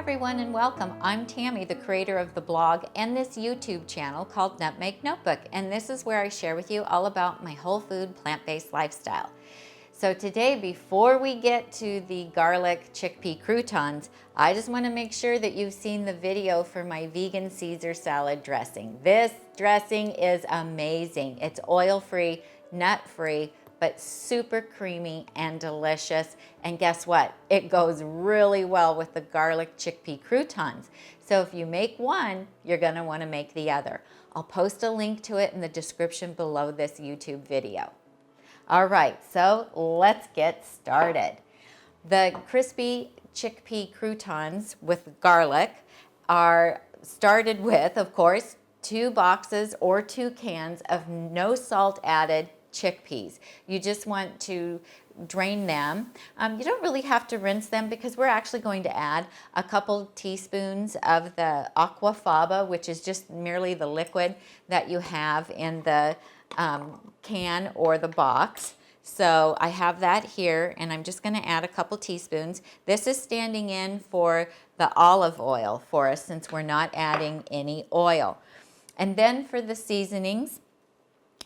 everyone and welcome. I'm Tami, the creator of the blog and this YouTube channel called Nutmeg Notebook, and this is where I share with you all about my whole food plant-based lifestyle. So today, before we get to the garlic chickpea croutons, I just want to make sure that you've seen the video for my vegan Caesar salad dressing. This dressing is amazing. It's oil-free, nut-free, but super creamy and delicious. And guess what? It goes really well with the garlic chickpea croutons. So if you make one, you're gonna wanna make the other. I'll post a link to it in the description below this YouTube video. All right, so let's get started. The crispy chickpea croutons with garlic are started with, of course, 2 boxes or 2 cans of no salt added chickpeas. You just want to drain them. You don't really have to rinse them because we're actually going to add a couple teaspoons of the aquafaba, which is just merely the liquid that you have in the can or the box. So I have that here, and I'm just going to add a couple teaspoons. This is standing in for the olive oil for us since we're not adding any oil. And then for the seasonings,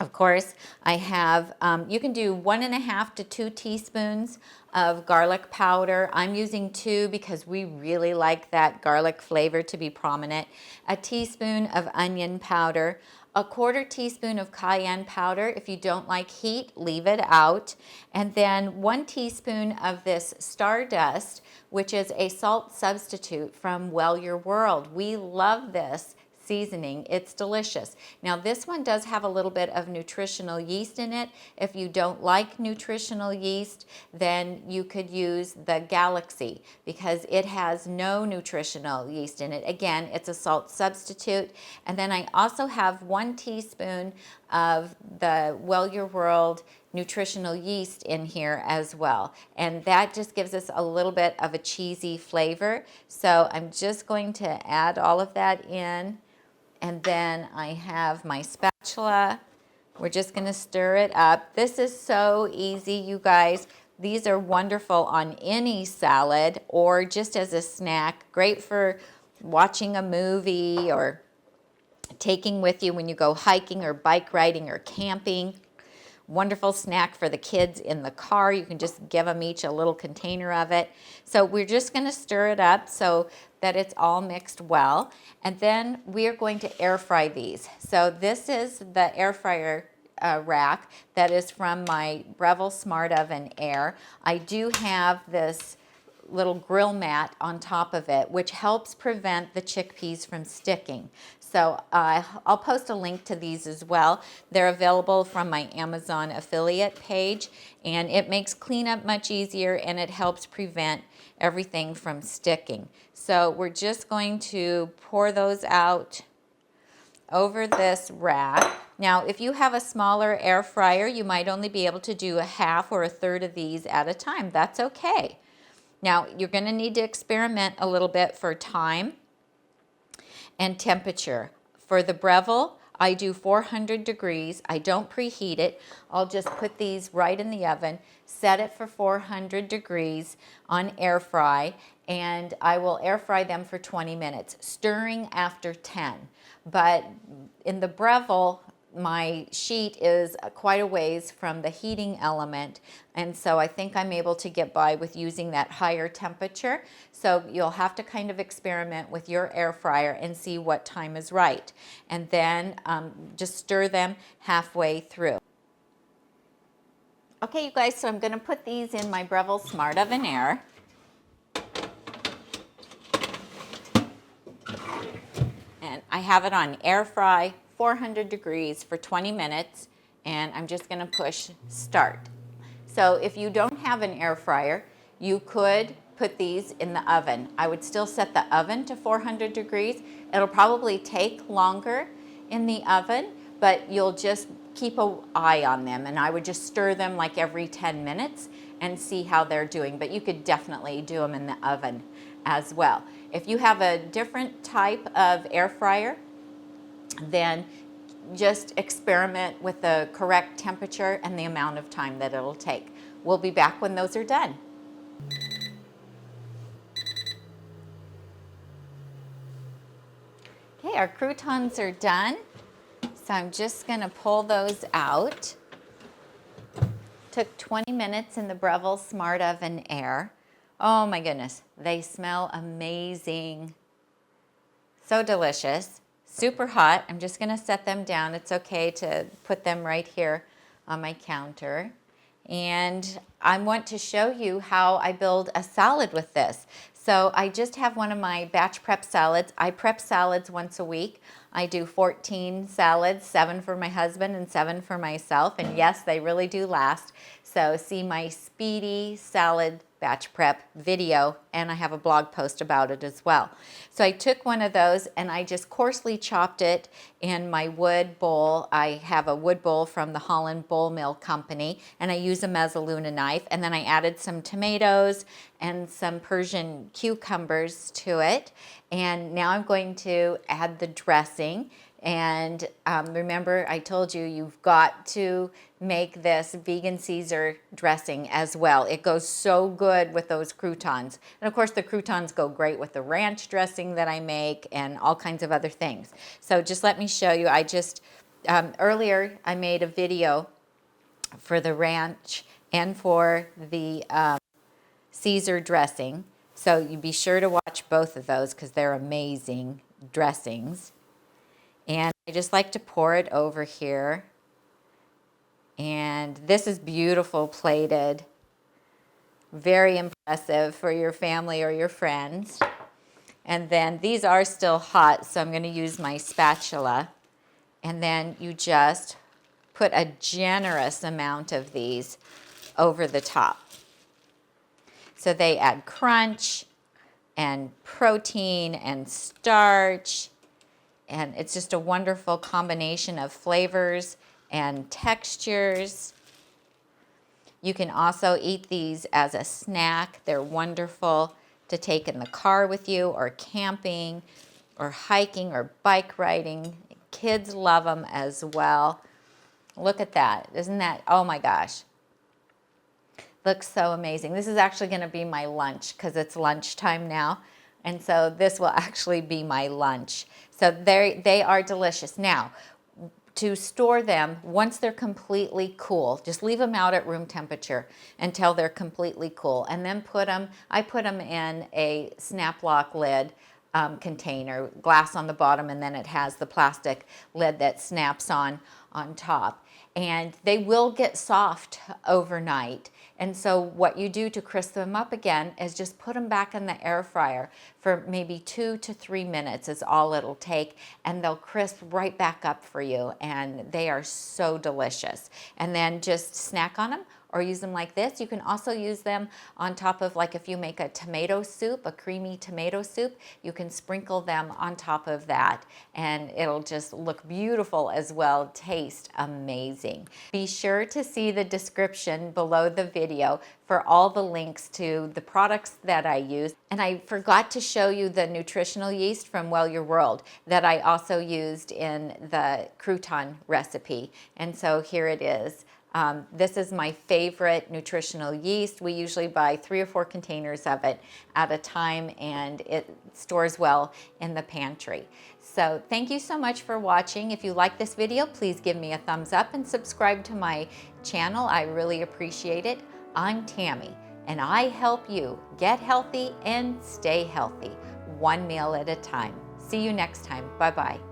of course, I have, you can do 1.5 to 2 teaspoons of garlic powder. I'm using 2 because we really like that garlic flavor to be prominent. A teaspoon of onion powder, a 1/4 teaspoon of cayenne powder. If you don't like heat, leave it out. And then 1 teaspoon of this Stardust, which is a salt substitute from Well Your World. We love this seasoning. It's delicious. Now this one does have a little bit of nutritional yeast in it. If you don't like nutritional yeast, then you could use the Galaxy because it has no nutritional yeast in it. Again, it's a salt substitute. And then I also have 1 teaspoon of the Well Your World nutritional yeast in here as well. And that just gives us a little bit of a cheesy flavor. So I'm just going to add all of that in. And then I have my spatula. We're just gonna stir it up. This is so easy, you guys. These are wonderful on any salad or just as a snack. Great for watching a movie or taking with you when you go hiking or bike riding or camping. Wonderful snack for the kids in the car. You can just give them each a little container of it. So we're just going to stir it up so that it's all mixed well. And then we are going to air fry these. So this is the air fryer rack that is from my Breville Smart Oven Air. I do have this little grill mat on top of it, which helps prevent the chickpeas from sticking. So I'll post a link to these as well. They're available from my Amazon affiliate page, and it makes cleanup much easier and it helps prevent everything from sticking. So we're just going to pour those out over this rack. Now, if you have a smaller air fryer, you might only be able to do 1/2 or 1/3 of these at a time. That's okay. Now, you're going to need to experiment a little bit for time and temperature. For the Breville, I do 400 degrees. I don't preheat it. I'll just put these right in the oven, set it for 400 degrees on air fry, and I will air fry them for 20 minutes, stirring after 10. But in the Breville, my sheet is quite a ways from the heating element, and so I think I'm able to get by with using that higher temperature. So you'll have to kind of experiment with your air fryer and see what time is right, and then just stir them halfway through. Okay, you guys, so I'm going to put these in my Breville Smart Oven Air. And I have it on air fry 400 degrees for 20 minutes, and I'm just going to push start. So if you don't have an air fryer, you could put these in the oven. I would still set the oven to 400 degrees. It'll probably take longer in the oven, but you'll just keep an eye on them, and I would just stir them like every 10 minutes and see how they're doing. But you could definitely do them in the oven as well. If you have a different type of air fryer, then just experiment with the correct temperature and the amount of time that it'll take. We'll be back when those are done. Okay, our croutons are done. So I'm just gonna pull those out. Took 20 minutes in the Breville Smart Oven Air. Oh my goodness, they smell amazing. So delicious, super hot. I'm just gonna set them down. It's okay to put them right here on my counter. And I want to show you how I build a salad with this. So I just have one of my batch prep salads. I prep salads once a week. I do 14 salads, 7 for my husband and 7 for myself. And yes, they really do last. So see my speedy salad batch prep video, and I have a blog post about it as well. So I took one of those and I just coarsely chopped it in my wood bowl. I have a wood bowl from the Holland Bowl Mill Company, and I use a mezzaluna knife, and then I added some tomatoes and some Persian cucumbers to it. And now I'm going to add the dressing. And remember, I told you, you've got to make this vegan Caesar dressing as well. It goes so good with those croutons. And of course, the croutons go great with the ranch dressing that I make and all kinds of other things. So just let me show you. I just, earlier, I made a video for the ranch and for the Caesar dressing. So you be sure to watch both of those because they're amazing dressings. And I just like to pour it over here. And this is beautiful plated. Very impressive for your family or your friends. And then these are still hot, so I'm going to use my spatula. And then you just put a generous amount of these over the top. So they add crunch and protein and starch. And it's just a wonderful combination of flavors and textures. You can also eat these as a snack. They're wonderful to take in the car with you, or camping, or hiking, or bike riding. Kids love them as well. Look at that. Isn't that, oh my gosh. Looks so amazing. This is actually going to be my lunch because it's lunchtime now. And so this will actually be my lunch. So they are delicious. Now, to store them, once they're completely cool, just leave them out at room temperature until they're completely cool. And then I put them in a snap lock lid container, glass on the bottom, and then it has the plastic lid that snaps on top. And they will get soft overnight. And so what you do to crisp them up again is just put them back in the air fryer for maybe 2 to 3 minutes is all it'll take, and they'll crisp right back up for you, and they are so delicious. And then just snack on them or use them like this. You can also use them on top of, like if you make a tomato soup, a creamy tomato soup, you can sprinkle them on top of that and it'll just look beautiful as well, taste amazing. Be sure to see the description below the video for all the links to the products that I use. And I forgot to show you the nutritional yeast from Well Your World that I also used in the crouton recipe. And so here it is. This is my favorite nutritional yeast. We usually buy 3 or 4 containers of it at a time, and it stores well in the pantry. So thank you so much for watching. If you like this video, please give me a thumbs up and subscribe to my channel. I really appreciate it. I'm Tami, and I help you get healthy and stay healthy, one meal at a time. See you next time. Bye-bye.